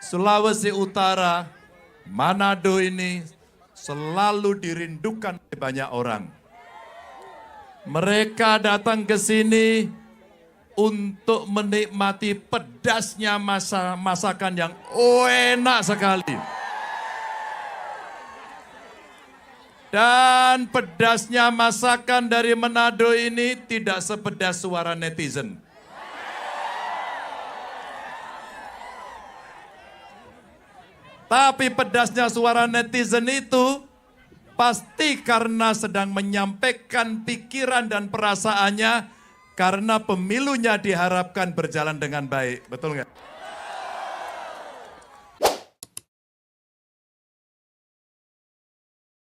Sulawesi Utara, Manado ini selalu dirindukan oleh banyak orang. Mereka datang ke sini untuk menikmati pedasnya masakan yang enak sekali. Dan pedasnya masakan dari Manado ini tidak sepedas suara netizen. Tapi pedasnya suara netizen itu pasti karena sedang menyampaikan pikiran dan perasaannya karena pemilunya diharapkan berjalan dengan baik. Betul nggak?